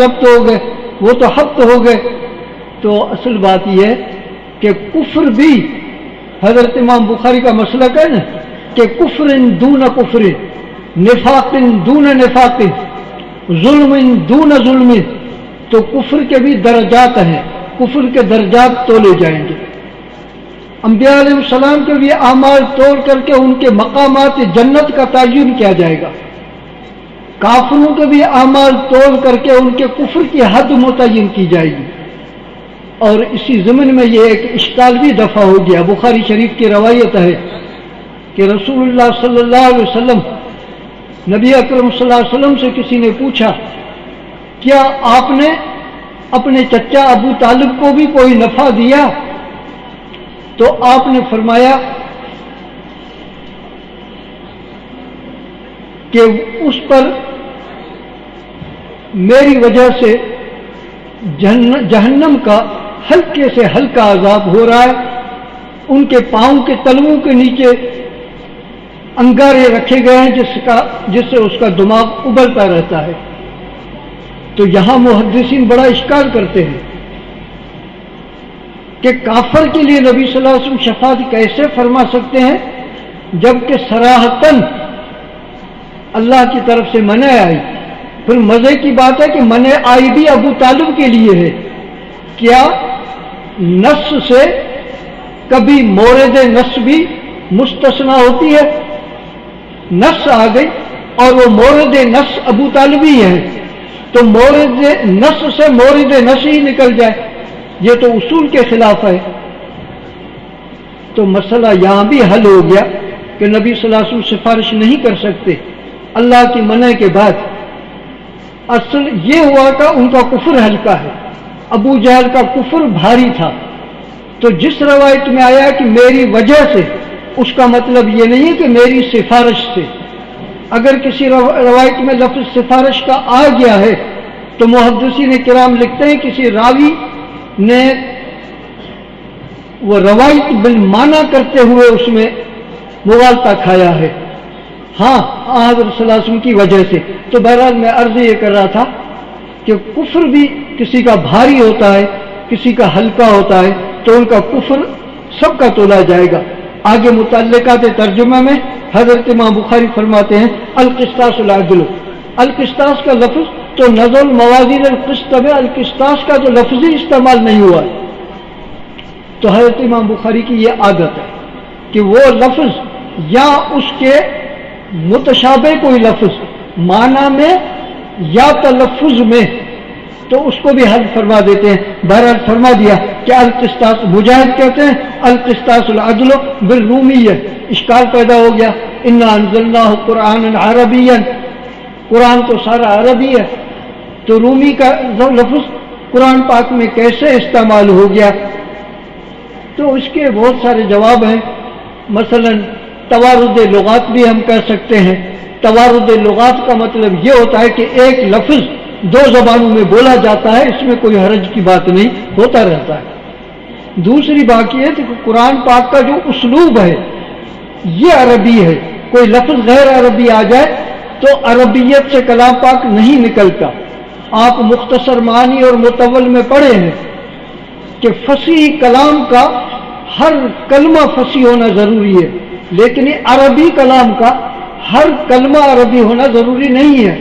ضبط ہو گئے، وہ تو ہفت ہو گئے. تو اصل بات یہ ہے کہ کفر بھی حضرت امام بخاری کا مسلک ہے نا کہ کفر دون کفر، نفاق دون نفاق، ظلم دون ظلم. تو کفر کے بھی درجات ہیں، کفر کے درجات تولے جائیں گے. انبیاء علیہ السلام کے بھی اعمال توڑ کر کے ان کے مقامات جنت کا تعین کیا جائے گا. کافروں کے بھی اعمال توڑ کر کے ان کے کفر کی حد متعین کی جائے گی. اور اسی ضمن میں یہ ایک اشکال بھی دفع ہو گیا. بخاری شریف کی روایت ہے کہ رسول اللہ صلی اللہ علیہ وسلم، نبی اکرم صلی اللہ علیہ وسلم سے کسی نے پوچھا کیا آپ نے اپنے چچا ابو طالب کو بھی کوئی نفع دیا؟ تو آپ نے فرمایا کہ اس پر میری وجہ سے جہنم کا ہلکے سے ہلکا عذاب ہو رہا ہے. ان کے پاؤں کے تلوؤں کے نیچے انگارے رکھے گئے ہیں جس سے اس کا دماغ ابلتا رہتا ہے. تو یہاں محدثین بڑا اشکال کرتے ہیں کہ کافر کے لیے نبی صلی اللہ علیہ وسلم شفاعت کیسے فرما سکتے ہیں جبکہ صراحتاً اللہ کی طرف سے منع آئی. پھر مزے کی بات ہے کہ منع آئی بھی ابو طالب کے لیے ہے. کیا نص سے کبھی مورد نص بھی مستثنا ہوتی ہے؟ نص آ گئی اور وہ مورد نص ابو طالب ہی ہے تو مورد نص سے مورد نص ہی نکل جائے، یہ تو اصول کے خلاف ہے. تو مسئلہ یہاں بھی حل ہو گیا کہ نبی صلی اللہ علیہ وسلم سفارش نہیں کر سکتے اللہ کی منع کے بعد. اصل یہ ہوا کہ ان کا کفر ہلکا ہے، ابو جہل کا کفر بھاری تھا. تو جس روایت میں آیا کہ میری وجہ سے، اس کا مطلب یہ نہیں ہے کہ میری سفارش سے. اگر کسی روایت میں لفظ سفارش کا آ گیا ہے تو محدثین کرام لکھتے ہیں کسی راوی نے وہ روایت بالمعنی کرتے ہوئے اس میں مغالطہ کھایا ہے، ہاں حضرت صلی اللہ علیہ وسلم کی وجہ سے. تو بہرحال میں عرض یہ کر رہا تھا کہ کفر بھی کسی کا بھاری ہوتا ہے، کسی کا ہلکا ہوتا ہے، تو ان کا کفر سب کا تولا جائے گا. آگے متعلقات ترجمہ میں حضرت امام بخاری فرماتے ہیں القسطاس العدل. القسطاس کا لفظ تو نزل الموازین القسط میں القسطاس کا جو لفظی استعمال نہیں ہوا ہے. تو حضرت امام بخاری کی یہ عادت ہے کہ وہ لفظ یا اس کے متشابہ کوئی لفظ معنی میں یا تلفظ میں تو اس کو بھی حل فرما دیتے ہیں. بہرحال فرما دیا کہ القسطاس، مجاہد کہتے ہیں القسطاس العدل بالرومیہ. اشکال پیدا ہو گیا انا انزلناہ قرآنا عربیا، قرآن تو سارا عربی ہے تو رومی کا لفظ قرآن پاک میں کیسے استعمال ہو گیا؟ تو اس کے بہت سارے جواب ہیں. مثلا توارد لغات بھی ہم کہہ سکتے ہیں. توارد لغات کا مطلب یہ ہوتا ہے کہ ایک لفظ دو زبانوں میں بولا جاتا ہے، اس میں کوئی حرج کی بات نہیں، ہوتا رہتا ہے. دوسری بات یہ ہے کہ قرآن پاک کا جو اسلوب ہے یہ عربی ہے. کوئی لفظ غیر عربی آ جائے تو عربیت سے کلام پاک نہیں نکلتا. آپ مختصر معنی اور مطول میں پڑھے ہیں کہ فصیح کلام کا ہر کلمہ فصیح ہونا ضروری ہے، لیکن عربی کلام کا ہر کلمہ عربی ہونا ضروری نہیں ہے،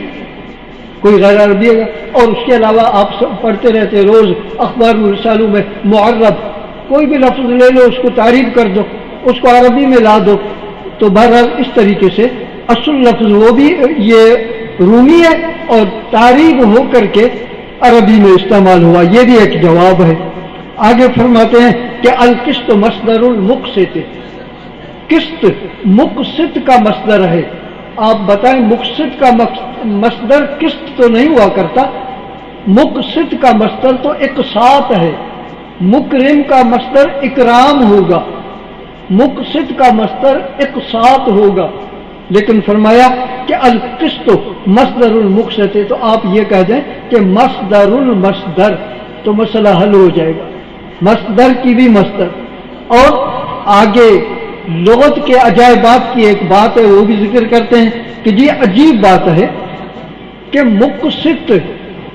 کوئی غیر عربی ہے. اور اس کے علاوہ آپ سب پڑھتے رہتے روز اخبار و رسالوں میں معرب، کوئی بھی لفظ لے لو اس کو تعریف کر دو، اس کو عربی میں لا دو. تو بہرحال اس طریقے سے اصل لفظ وہ بھی یہ رومی ہے اور تعریف ہو کر کے عربی میں استعمال ہوا. یہ بھی ایک جواب ہے. آگے فرماتے ہیں کہ القسط مصدر المقسط، قسط مقسط کا مصدر ہے. آپ بتائیں مقسط کا مصدر قسط تو نہیں ہوا کرتا، مقسط کا مصدر تو اقساط ہے. مکرم کا مصدر اکرام ہوگا، مقسط کا مصدر اقساط ہوگا. لیکن فرمایا کہ القسط مصدر المقسط ہے، تو آپ یہ کہہ دیں کہ مصدر المصدر، تو مسئلہ حل ہو جائے گا. مصدر کی بھی مصدر. اور آگے لغت کے عجائبات کی ایک بات ہے وہ بھی ذکر کرتے ہیں کہ یہ عجیب بات ہے کہ مقسط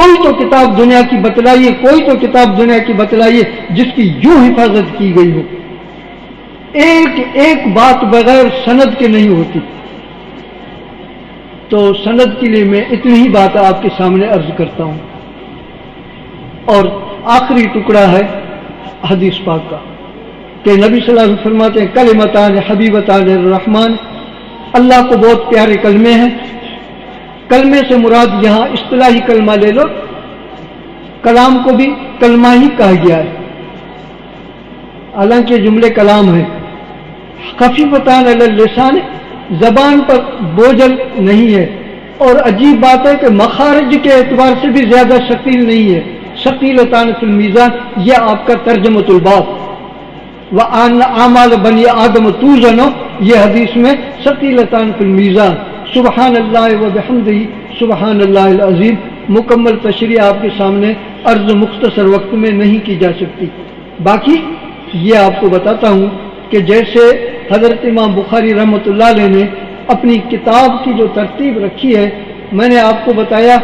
کوئی تو کتاب دنیا کی بتلائیے، کوئی تو کتاب دنیا کی بتلائیے جس کی یوں حفاظت کی گئی ہو، ایک ایک بات بغیر سند کے نہیں ہوتی۔ تو سند کے لیے میں اتنی ہی بات آپ کے سامنے عرض کرتا ہوں۔ اور آخری ٹکڑا ہے حدیث پاک کا کہ نبی صلی اللہ علیہ وسلم فرماتے ہیں کلمتان حبیبتان الرحمن، اللہ کو بہت پیارے کلمے ہیں۔ کلمے سے مراد یہاں اصطلاحی کلمہ لے لو، کلام کو بھی کلمہ ہی کہا گیا ہے، حالانکہ جملے کلام ہیں۔ خفیفتان علی اللسان، زبان پر بوجھل نہیں ہے، اور عجیب بات ہے کہ مخارج کے اعتبار سے بھی زیادہ ثقیل نہیں ہے۔ ثقیلتان فی المیزان، یہ آپ کا ترجمۃ الباب۔ وَأَنَّ أَعْمَالَ بَنِي آدَمَ تُوزَنُ، یہ حدیث میں ثقیلتان فی المیزان، سبحان اللہ وبحمدہ سبحان اللہ العظیم۔ مکمل تشریح آپ کے سامنے عرض مختصر وقت میں نہیں کی جا سکتی۔ باقی یہ آپ کو بتاتا ہوں کہ جیسے حضرت امام بخاری رحمۃ اللہ علیہ نے اپنی کتاب کی جو ترتیب رکھی ہے، میں نے آپ کو بتایا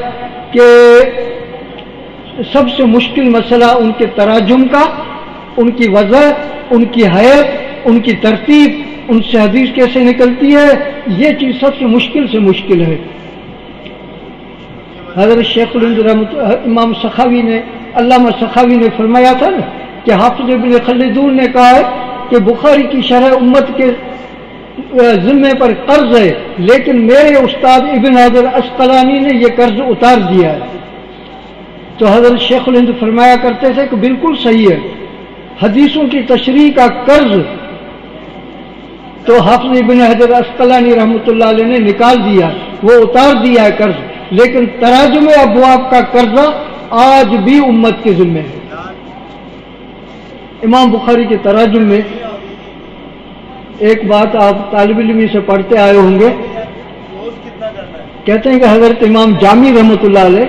کہ سب سے مشکل مسئلہ ان کے تراجم کا، ان کی وضع، ان کی حیت، ان کی ترتیب، ان سے حدیث کیسے نکلتی ہے، یہ چیز سب سے مشکل ہے۔ حضرت شیخ الہند امام سخاوی نے، علامہ سخاوی نے فرمایا تھا نا کہ حافظ ابن خلدون نے کہا ہے کہ بخاری کی شرح امت کے ذمے پر قرض ہے، لیکن میرے استاد ابن حجر عسقلانی نے یہ قرض اتار دیا ہے۔ تو حضرت شیخ الہند فرمایا کرتے تھے کہ بالکل صحیح ہے، حدیثوں کی تشریح کا قرض تو حافظ ابن حجر عسقلانی رحمۃ اللہ علیہ نے نکال دیا، وہ اتار دیا ہے قرض، لیکن تراجم ابواب کا قرضہ آج بھی امت کے ذمے ہے۔ امام بخاری کے تراجم میں ایک بات آپ طالب علمی سے پڑھتے آئے ہوں گے، کہتے ہیں کہ حضرت امام جامی رحمۃ اللہ علیہ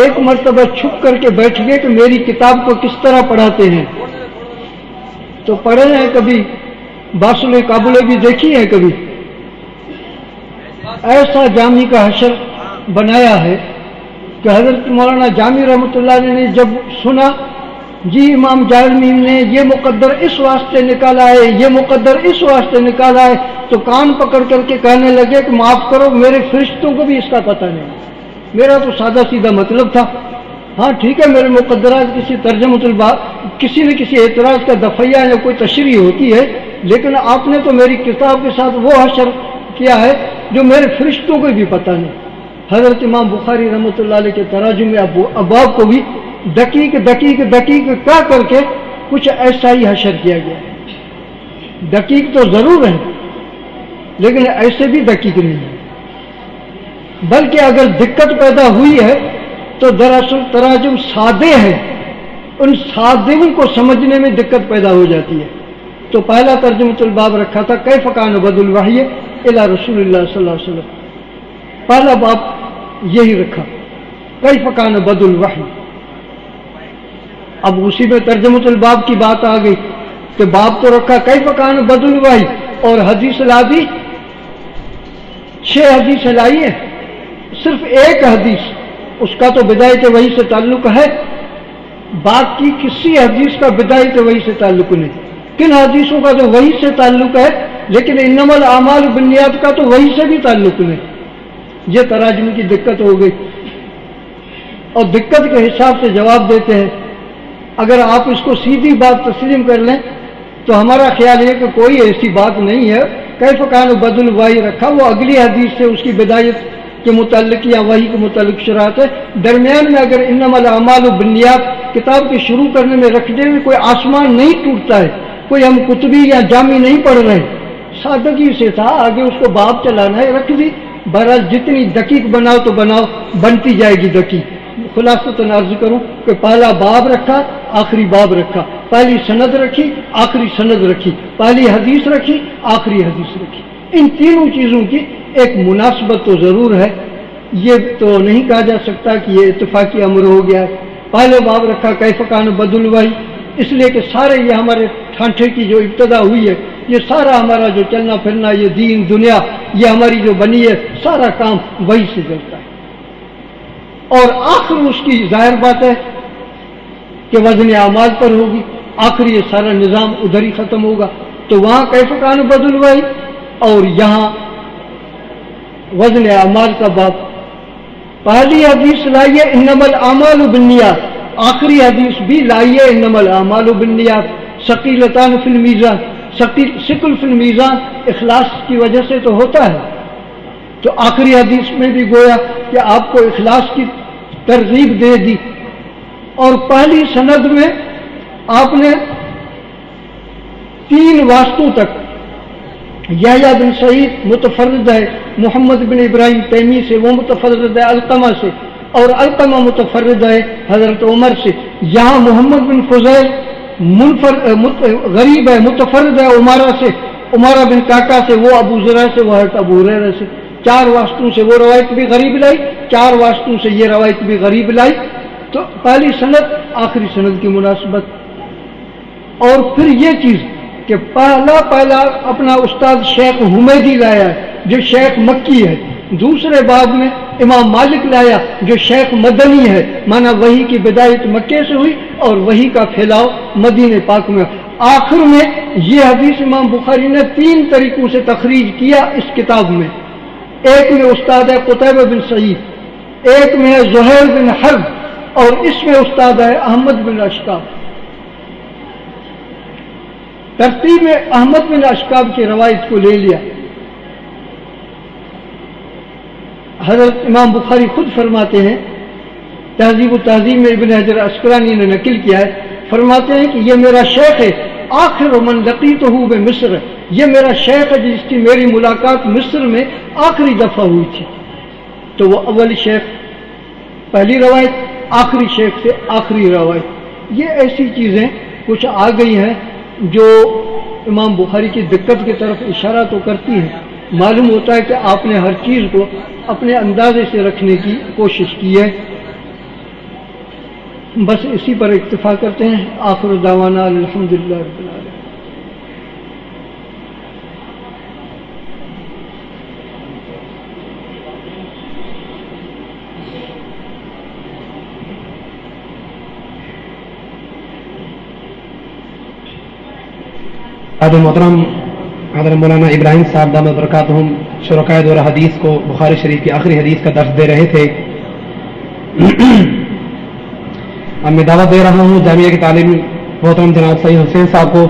ایک مرتبہ چھپ کر کے بیٹھ گئے کہ میری کتاب کو کس طرح پڑھاتے ہیں۔ تو پڑھے ہیں کبھی باسل کابلے بھی دیکھی ہے، کبھی ایسا جامی کا حشر بنایا ہے کہ حضرت مولانا جامی رحمۃ اللہ علیہ نے جب سنا جی امام جامی نے یہ مقدر اس واسطے نکالا ہے، یہ مقدر اس واسطے نکالا ہے، تو کان پکڑ کر کے کہنے لگے کہ معاف کرو، میرے فرشتوں کو بھی اس کا پتہ نہیں، میرا تو سادہ سیدھا مطلب تھا۔ ہاں ٹھیک ہے، میرے مقدرات کسی ترجمۃ الباب، کسی نہ کسی اعتراض کا دفعہ یا کوئی تشریح ہوتی ہے، لیکن آپ نے تو میری کتاب کے ساتھ وہ حشر کیا ہے جو میرے فرشتوں کو بھی پتہ نہیں۔ حضرت امام بخاری رحمۃ اللہ علیہ کے تراجم ابواب کو بھی دقیق کا کر کے کچھ ایسا ہی حشر کیا گیا۔ دقیق تو ضرور ہے، لیکن ایسے بھی دقیق نہیں ہے، بلکہ اگر دقت پیدا ہوئی ہے تو دراصل تراجم سادے ہیں، ان سادگی کو سمجھنے میں دقت پیدا ہو جاتی ہے۔ تو پہلا ترجمۃ الباب رکھا تھا کیف کان بدء الوحی الی رسول اللہ صلی اللہ علیہ وسلم، پہلا باب یہی رکھا کیف کان بدء الوحی۔ اب اسی میں ترجمۃ الباب کی بات آ گئی کہ باب تو رکھا کیف کان بدء الوحی، اور حدیث لا دی، 6 حدیث لائی ہے، صرف ایک حدیث اس کا تو بدایت وحی سے تعلق ہے، باقی کسی حدیث کا بدایت وحی سے تعلق نہیں۔ کن حدیثوں کا تو وحی سے تعلق ہے، لیکن انما الاعمال بالنیات کا تو وحی سے بھی تعلق نہیں۔ یہ تراجم کی دقت ہو گئی، اور دقت کے حساب سے جواب دیتے ہیں۔ اگر آپ اس کو سیدھی بات تسلیم کر لیں تو ہمارا خیال یہ کہ کوئی ایسی بات نہیں ہے، کیف کان بدء الوحی رکھا، وہ اگلی حدیث سے اس کی بدایت کے متعلق یا وحی کے متعلق شرائط ہے۔ درمیان میں اگر انما الاعمال بالنیات کتاب کے شروع کرنے میں رکھنے میں کوئی آسمان نہیں ٹوٹتا ہے، کوئی ہم کتبی یا جامی نہیں پڑھ رہے، سادگی سے تھا، آگے اس کو باب چلانا ہے، رکھ دی۔ بہرحال جتنی دقیق بناؤ تو بناؤ، بنتی جائے گی دقیق۔ خلاصۃً عرض کروں کہ پہلا باب رکھا، آخری باب رکھا، پہلی سند رکھی، آخری سند رکھی، پہلی حدیث رکھی، آخری حدیث رکھی۔ ان تینوں چیزوں کی ایک مناسبت تو ضرور ہے، یہ تو نہیں کہا جا سکتا کہ یہ اتفاقی امر ہو گیا ہے۔ پہلے باب رکھا کیف کان بدء الوحی، اس لیے کہ سارے یہ ہمارے ٹھانٹھے کی جو ابتدا ہوئی ہے، یہ سارا ہمارا جو چلنا پھرنا، یہ دین دنیا، یہ ہماری جو بنی ہے، سارا کام وحی سے چلتا ہے۔ اور آخر اس کی ظاہر بات ہے کہ وزن اعمال پر ہوگی، آخر یہ سارا نظام ادھر ہی ختم ہوگا. تو وہاں کیف کان بدل ہوئی اور یہاں وزن اعمال کا باب. پہلی حدیث لائیے انما الاعمال بالنیات، آخری حدیث بھی لائیے انما الاعمال بالنیات. ثقیلتان فی المیزان، ثقل فی المیزان اخلاص کی وجہ سے تو ہوتا ہے. تو آخری حدیث میں بھی گویا کہ آپ کو اخلاص کی ترغیب دے دی. اور پہلی سند میں آپ نے 3 واسطوں تک، یحییٰ بن سعید متفرد ہے محمد بن ابراہیم تیمی سے، وہ متفرد ہے علقمہ سے، اور علقمہ متفرد ہے حضرت عمر سے. یہاں محمد بن فضیل غریب ہے، متفرد ہے عمارہ سے، عمارہ بن کاکا سے، وہ ابو زرع سے، وہ حضرت ابو ہریرہ سے. 4 واسطوں سے وہ روایت بھی غریب لائی، 4 واسطوں سے یہ روایت بھی غریب لائی. تو پہلی سند آخری سند کی مناسبت. اور پھر یہ چیز کہ پہلا اپنا استاد شیخ حمیدی لایا جو شیخ مکی ہے، دوسرے باب میں امام مالک لایا جو شیخ مدنی ہے، مانا وحی کی بدایت مکے سے ہوئی اور وحی کا پھیلاؤ مدینہ پاک میں. آخر میں یہ حدیث امام بخاری نے 3 طریقوں سے تخریج کیا اس کتاب میں. ایک میں استاد ہے قتیبہ بن سعید، ایک میں ہے زہیر بن حرب، اور اس میں استاد ہے احمد بن اشکاب. ترتیب میں احمد بن اشکاب کی روایت کو لے لیا. حضرت امام بخاری خود فرماتے ہیں، تہذیب و تہذیب میں ابن حجر عسقلانی نے نقل کیا ہے، فرماتے ہیں کہ یہ میرا شیخ ہے، آخر من لقیتہ بمصر، یہ میرا شیخ ہے جس کی میری ملاقات مصر میں آخری دفعہ ہوئی تھی. تو وہ اول شیخ پہلی روایت، آخری شیخ سے آخری روایت. یہ ایسی چیزیں کچھ آ گئی ہیں جو امام بخاری کی دقت کی طرف اشارہ تو کرتی ہیں. معلوم ہوتا ہے کہ آپ نے ہر چیز کو اپنے اندازے سے رکھنے کی کوشش کی ہے. بس اسی پر اکتفا کرتے ہیں. آخر دعوانا الحمدللہ رب العالمین. محترم حضرت مولانا ابراہیم صاحب دامت برکاتہم شرکائے دورہ حدیث کو بخاری شریف کی آخری حدیث کا درس دے رہے تھے. اب میں دعوت دے رہا ہوں جامعہ کی تعلیم محترم جناب سید حسین صاحب کو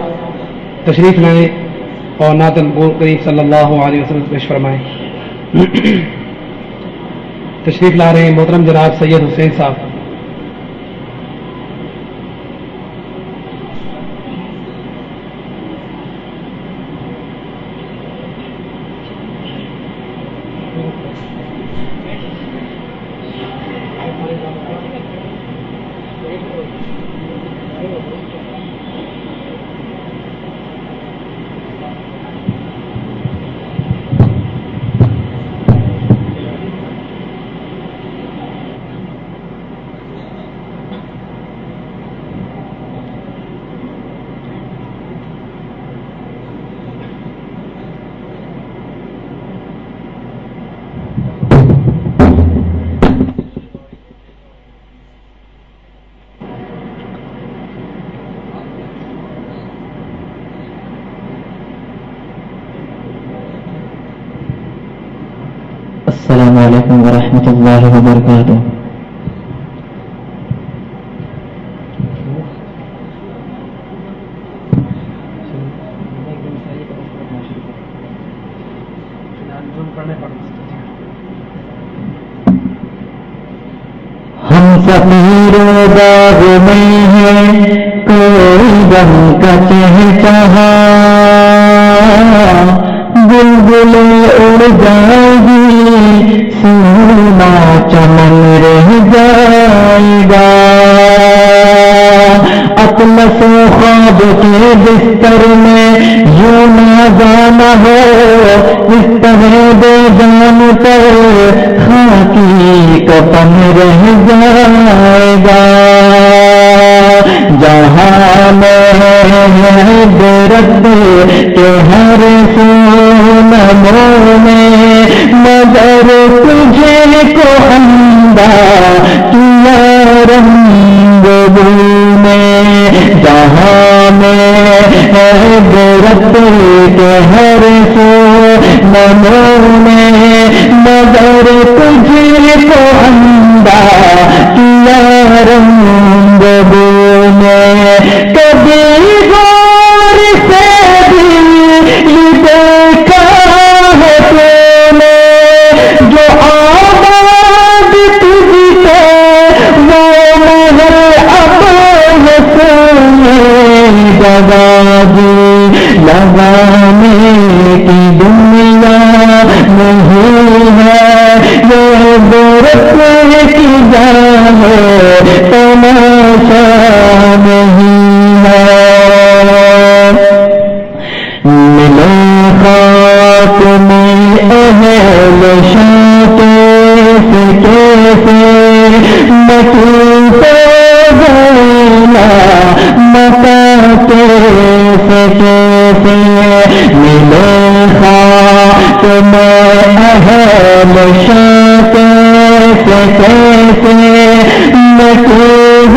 تشریف لائیں اور نعت قریب صلی اللہ علیہ وسلم پیش فرمائیں. تشریف لا رہے ہیں محترم جناب سید حسین صاحب. السلام علیکم ورحمۃ اللہ وبرکاتہ. ہم فقیروں باغ میں ہیں کوئی غم کا چہچہا، بلبلیں اڑ جائیں گی سونا چمن رہ جائے گا. اطلس و خواب کے بستر میں یوں نازانا ہو، اس طرح دے جان پر خاکی کفن رہ جائے گا. جہاں میں درد کے ہر سونموں میں مگر تجھے کو بندہ کیا رنگ میں جہاں میں ہے برت کے ہر سو منوں میں مگر تجھ کو اندھا کیا رنگ میں کبھی غور سے بھی دیکھا ہے تو نے جو آباد تجھ سے وہ محل اب ہے سونے جوابی لگانے کی دنیا نہیں ہے یہ برت کی جان ہے تماشا نہیں ہے ملے خاک میں اہل شاہ کیسے مکوب گولا مکا کیسے کیسے ملے خاک میں اہل شاہ کیسے کیسے مکوب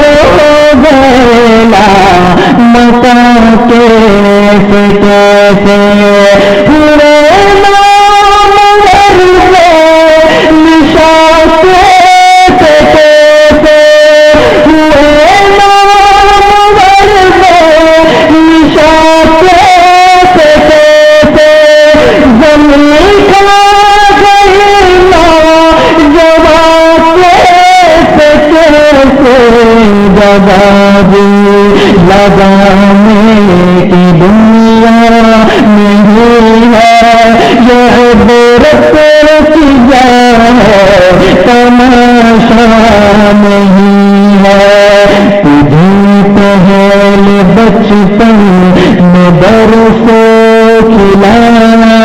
گولا مکا کیسے کیسے پورے نام ورزے نشا کیسے کیسے ہوئے نام ورزے نشا کیسے کیسے زمین کھا گئی نا جواب کیسے کیسے جوابی لگانے کی دنیا نہیں ہے یہ برت کی جان ہے تماشا نہیں ہے تجھے پہل بچپن میں برسوں کھلایا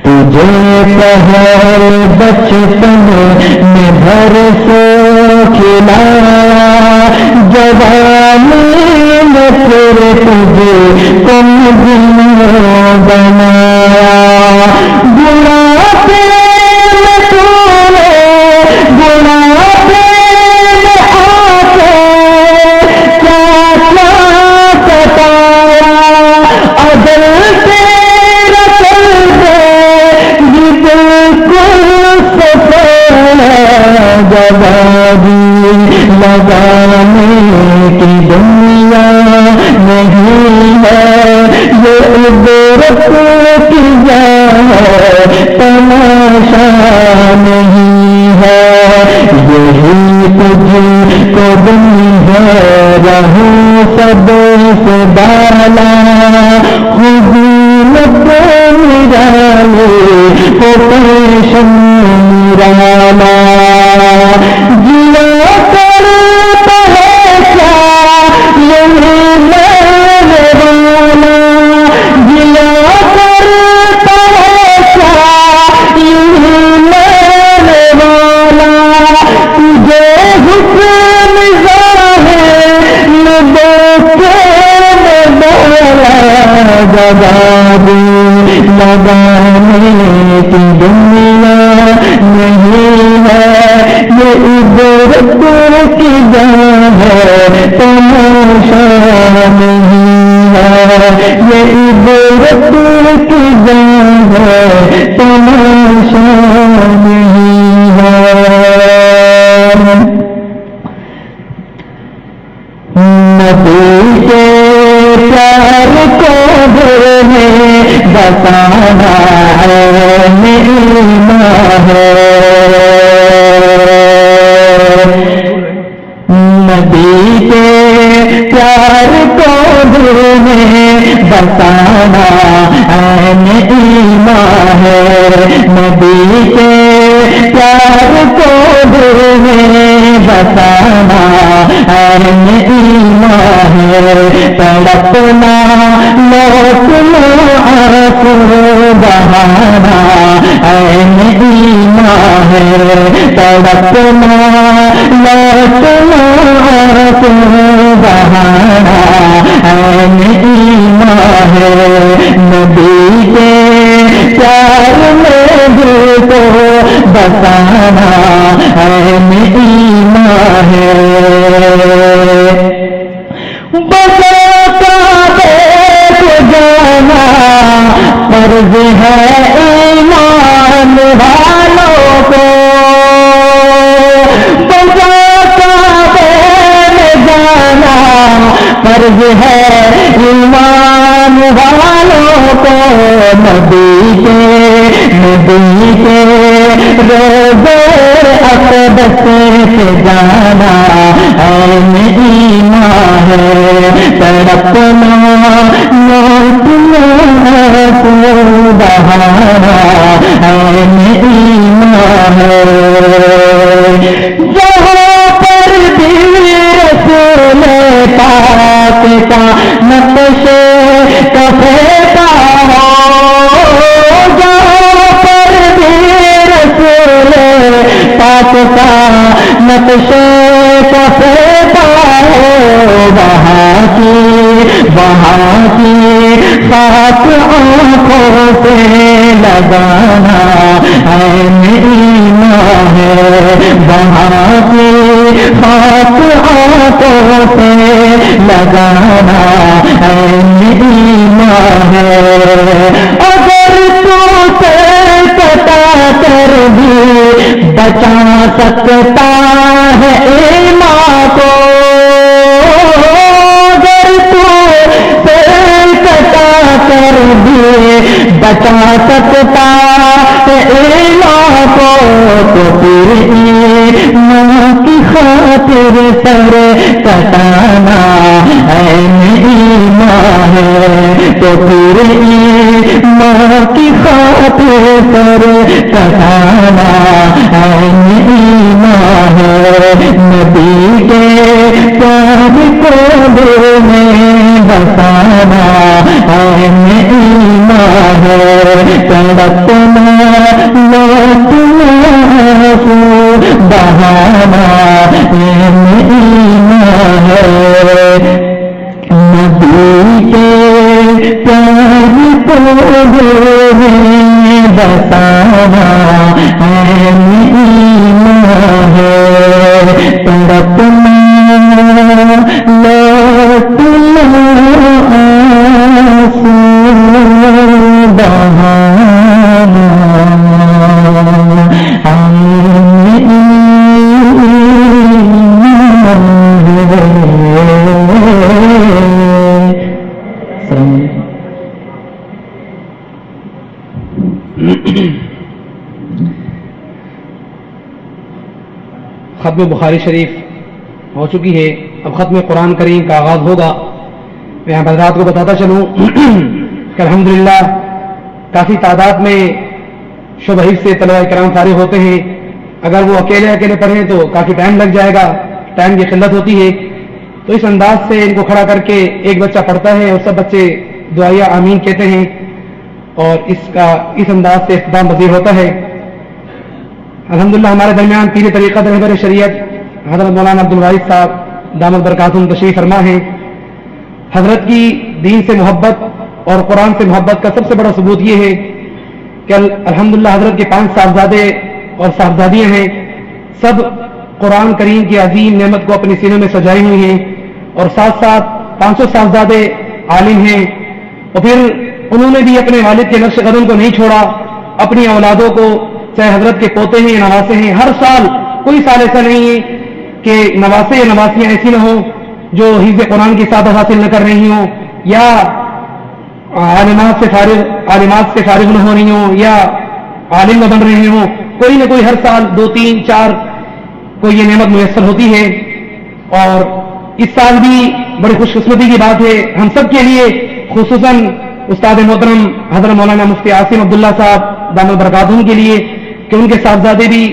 تجھے پہل بچپن میں برسوں کھلایا جوانی میں پھر تجھے کم دنوں بنایا بڑھاپے میں تو نے بڑھاپے میں آ کے کیا کیا ستایا عدل تیرا چل دے یہ بالکل سفید جوابی لگانے کی دنیا نہیں ہے یہ برت کی جان ہے تماشا نہیں ہے یہی تجھ کو دن ہے رہوں سب سے بالا حضور نرالی ہو پیشن نرالا جیا کرتا ہے کیا یہی میرے والا جیا کرتا ہے کیا یہی میرے والا تجھے حسن ظاہر میں دیکھ کے بولا جوابی لگانے کی دنیا نہیں ہے یہ برت کی جان ہے تماشا نہیں ہے یہ برت کی جان ہے تماشا نہیں ہے نبی کے پیار کو دل میں بسانا ہے میرا ہے نبی کے پیار کو دل میں بسانا ایمان ہے نبی کے پیار کو دل میں بسانا ایمان ہے تڑپنا لوٹنا آنسو بہانا ایمان ہے تڑپنا لوٹنا آنسو بہانا ایمان ہے نبی کے پیار میں دل کو بسانا فرض ہے ایمان والوں کو نبی کے روزے اقدس سے جانا عین ایمان ہے تڑپنا کو بہانا عین ایمان ہے جہاں پر بھی رسول پاک کا نقش کفے کا ہو جہاں پر بھی رسول پاک کا نقش کفے کا ہو وہاں کی خاک آنکھوں پہ لگانا عین ایمان ہے وہاں کی خاک آنکھوں پہ لگانا عین ایمان ہے اگر تو سے کٹا کر بھی بچا سکتا ہے ایمان کو کر بھی بچا سکتا ہے ایمان کو تو پھر ایمان کی خاطر سر کٹانا عین ایمان ہے تو پھر ایمان کی خاطر سر کٹانا عین ایمان ہے نبی کے پیار کو دل میں بسانا عین ایمان ہے تڑپنا لوٹنا کو بہانا عین ایمان ہے نبی کے پیار کو دل میں بسانا عین ایمان ہے تڑپنا لوٹنا ختم بخاری شریف ہو چکی ہے، اب ختم قرآن کریم کا آغاز ہوگا. میں حضرات کو بتاتا چلوں کہ الحمدللہ کافی تعداد میں شبہ سے طلبہ کرام فارغ ہوتے ہیں. اگر وہ اکیلے پڑھیں تو کافی ٹائم لگ جائے گا، ٹائم کی قلت ہوتی ہے. تو اس انداز سے ان کو کھڑا کر کے ایک بچہ پڑھتا ہے اور سب بچے دعائیہ آمین کہتے ہیں اور اس انداز سے اختتام پذیر ہوتا ہے. الحمدللہ ہمارے درمیان پیر طریقت رہبر شریعت حضرت مولانا عبدالواحد صاحب دامت برکاتہم تشریف فرما ہیں. حضرت کی دین سے محبت اور قرآن سے محبت کا سب سے بڑا ثبوت یہ ہے کہ الحمدللہ حضرت کے 5 صاحبزادے اور صاحبزادیاں ہیں، سب قرآن کریم کی عظیم نعمت کو اپنے سینوں میں سجائی ہوئی ہیں اور ساتھ ساتھ 500 صاحبزادے عالم ہیں. اور پھر انہوں نے بھی اپنے والد کے نقش قدم کو نہیں چھوڑا، اپنی اولادوں کو چاہے حضرت کے پوتے ہیں یا نواسے ہیں، ہر سال کوئی سال ایسا نہیں ہے کہ نواسے یا نواسیاں ایسی نہ ہوں جو حفظ قرآن کی سعادت حاصل نہ کر رہی ہوں یا عالمات سے فارغ نہ ہو رہی ہوں یا عالم نہ بن رہے ہوں. کوئی نہ کوئی ہر سال 2 3 4 کو یہ نعمت میسر ہوتی ہے. اور اس سال بھی بڑی خوش قسمتی کی بات ہے ہم سب کے لیے، خصوصاً استاد محترم حضرت مولانا مفتی عاصم عبداللہ صاحب دامت برکاتہم کے لیے کہ ان کے صاحبزادے بھی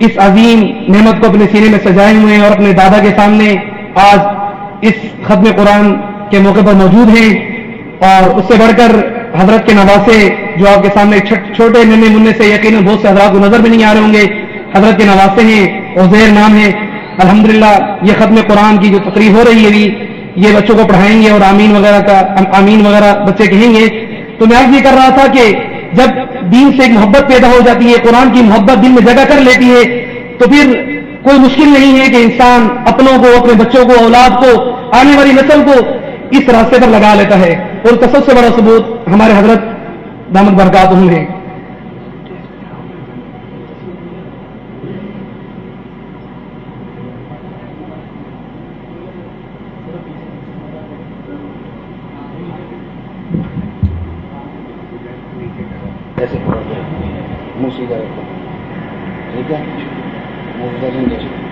اس عظیم نعمت کو اپنے سینے میں سجائے ہوئے ہیں اور اپنے دادا کے سامنے آج اس ختم قرآن کے موقع پر موجود ہیں. اور اس سے بڑھ کر حضرت کے نواسے جو آپ کے سامنے چھوٹے ننے مننے سے یقیناً بہت سے حضرات کو نظر بھی نہیں آ رہے ہوں گے، حضرت کے نواسے ہیں، عزیر نام ہے. الحمدللہ یہ ختم قرآن کی جو تقریر ہو رہی ہے بھی یہ بچوں کو پڑھائیں گے اور آمین وغیرہ بچے کہیں گے. تو میں آج یہ کر رہا تھا کہ جب دین سے ایک محبت پیدا ہو جاتی ہے، قرآن کی محبت دل میں جگہ کر لیتی ہے، تو پھر کوئی مشکل نہیں ہے کہ انسان اپنوں کو، اپنے بچوں کو، اولاد کو، آنے والی نسل کو اس راستے پر لگا لیتا ہے. اور اس کا سب سے بڑا ثبوت ہمارے حضرت دامت برکاتہم ہے. ایسے پکڑ کے منہ سیدھا رکھو, ٹھیک ہے, منہ سیدھا نہیں رکھو.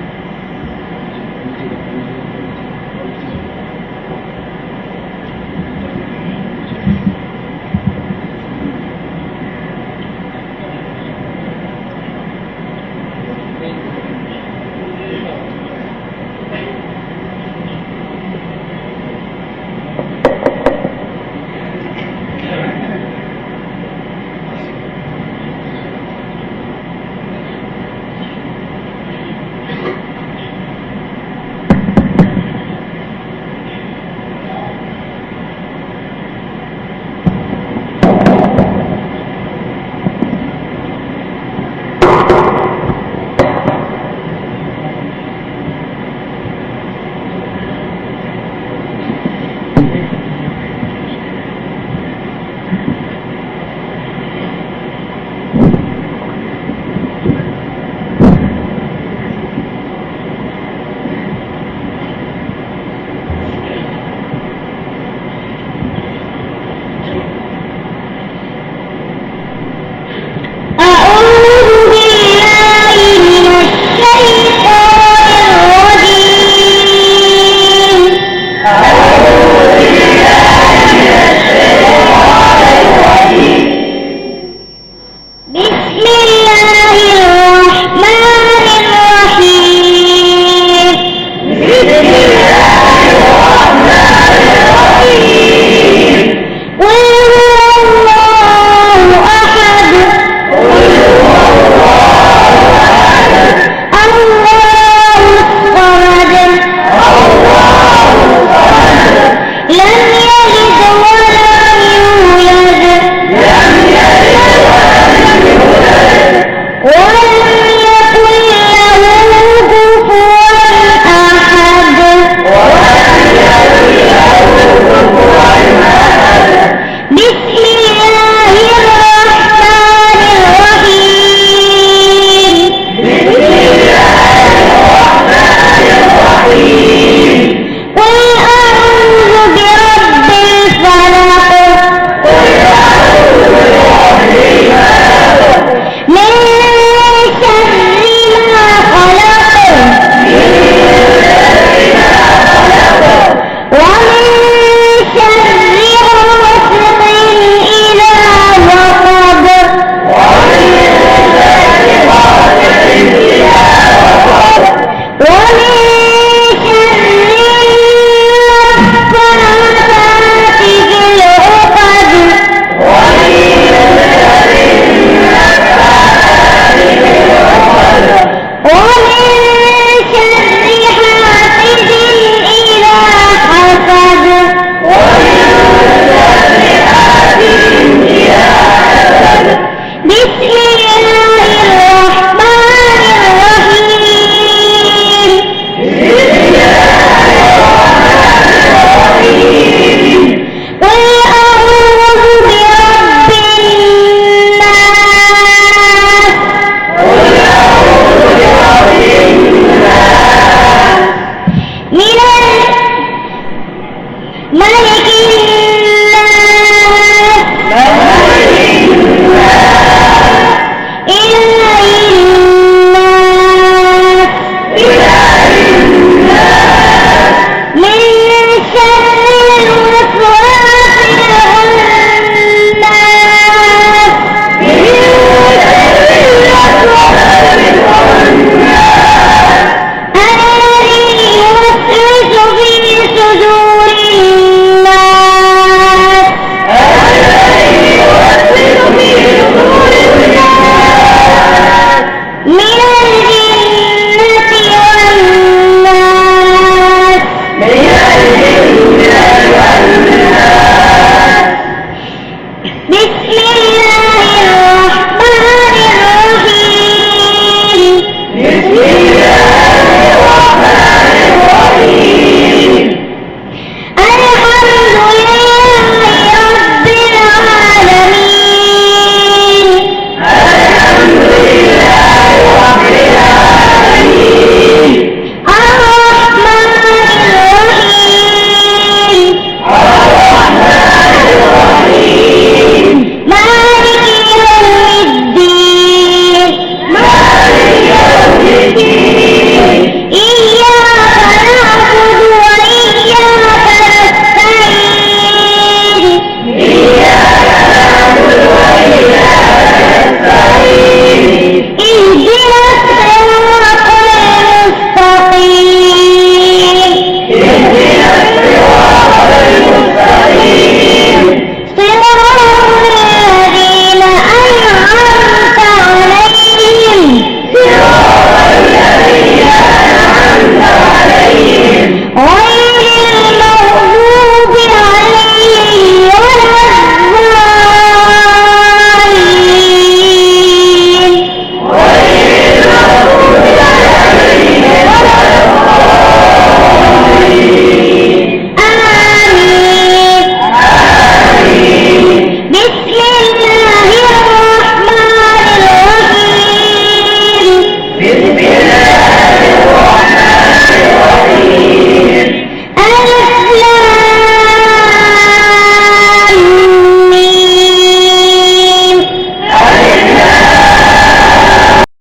من